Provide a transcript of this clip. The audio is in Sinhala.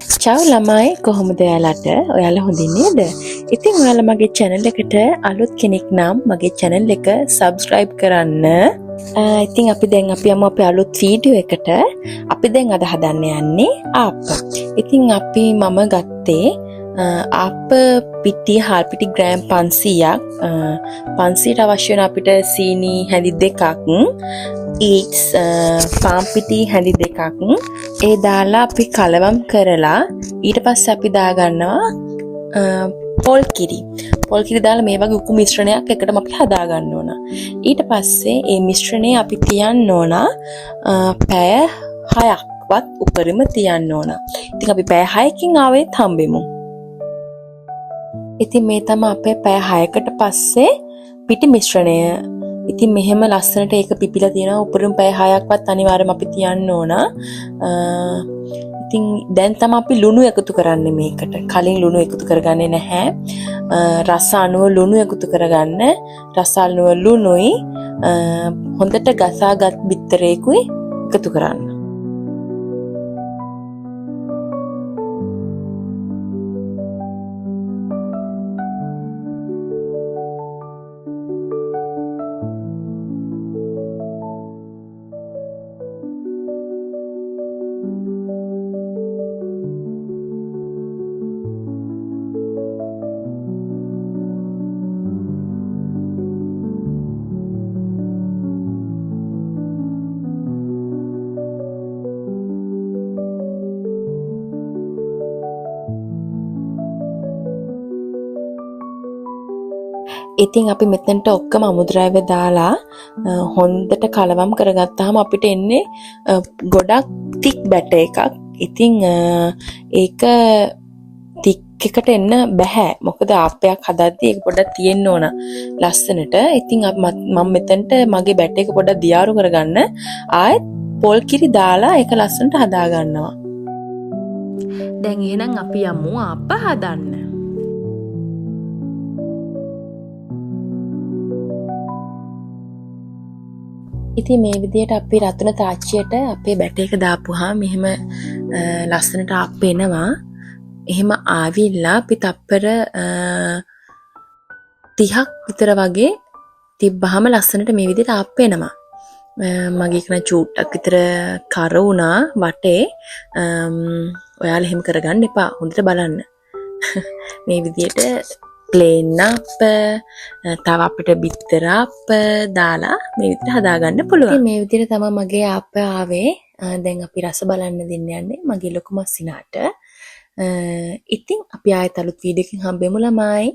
චව් ළමයි කොහොමද ඔයාලට? ඔයාලා හොඳින් නේද? ඉතින් ඔයාලා මගේ channel එකට අලුත් කෙනෙක් නම් මගේ channel එක subscribe කරන්න. ඉතින් අපි යමු අපේ අලුත් වීඩියෝ එකට. අපි දැන් අද හදන්න යන්නේ ආප්ප. ඉතින් මම ගත්තේ ආප්ප පිටි හාල් පිටි ග්‍රෑම් 500ක්. 500ට අවශ්‍ය වෙන අපිට සීනි හැඳි දෙකක්. ඊට්ස් පාන් පිටි හැඳි දෙකක් ඒ දාලා අපි කලවම් කරලා ඊට පස්සේ අපි දාගන්නවා පොල් කිරි දාලා මේ වගේ උකු මිශ්‍රණයක් එකටම අපි හදා ගන්න ඕන. ඊට පස්සේ මේ මිශ්‍රණය අපි තියන්න ඕන පැය 6ක්වත් උඩරිම තියන්න ඕන. ඉතින් අපි පැය 6කින් ආවෙත් හම්බෙමු. ඉතින් මේ තමයි අපේ පැය 6කට පස්සේ පිටි මිශ්‍රණය. ඉතින් මෙහෙම ලස්සනට ඒක පිපිලා තියෙනවා. උඩරින් පැය 6ක්වත් අනිවාර්යයෙන්ම අපි තියන්න ඕන. ඉතින් දැන් තමයි අපි ලුණු එකතු කරන්නේ මේකට. කලින් ලුණු එකතු කරගන්නේ නැහැ. රස අණුව ලුණු එකතු කරගන්න. රස අණුව ලුණුයි හොඳට ගසාගත් බිත්තරේකුයි එකතු කරන්න. ඉතින් අපි මෙතනට ඔක්කොම අමුද්‍රව්‍ය දාලා හොඳට කලවම් කරගත්තාම අපිට එන්නේ ගොඩක් තික් බැටර් එකක්. ඉතින් ඒක තික් එකට එන්න බෑ. මොකද ආප්පයක් හදද්දී ඒක පොඩ්ඩක් තියෙන්න ඕන ලස්සනට. ඉතින් මම මෙතනට මගේ බැටර් එක පොඩ්ඩක් දියාරු කරගන්න ආයෙත් පොල් කිරි දාලා ඒක ලස්සනට හදා ගන්නවා. දැන් එහෙනම් අපි යමු ආප්ප හදන්න. ඉතින් මේ විදිහට අපි රතුන තාච්චියට අපේ බැටර් එක දාපුවාම මෙහෙම ලස්සනට ආප්ප එනවා. එහෙම ආවිල්ලා අපි තප්පර 30ක් විතර වගේ තිබ්බහම ලස්සනට මේ විදිහට ආප්ප එනවා. මගේ කන චූට්ටක් විතර කර වුණා වටේ. ඔයාලා එහෙම කරගන්න එපා. හොඳට බලන්න. මේ විදිහට ප්ලේන් අප්ප තව අපිට බිත්තර අප්ප දාලා මේ විදිහට හදාගන්න පුළුවන්. ඉතින් මේ විදිහට තමයි මගේ ආප්ප ආවේ. දැන් අපි රස බලන්න දෙන්න යන්නේ මගේ ලොකු මස්සිනාට. ඉතින් අපි ආයෙත් අලුත් වීඩියෝ එකකින් හම්බෙමු ළමයි.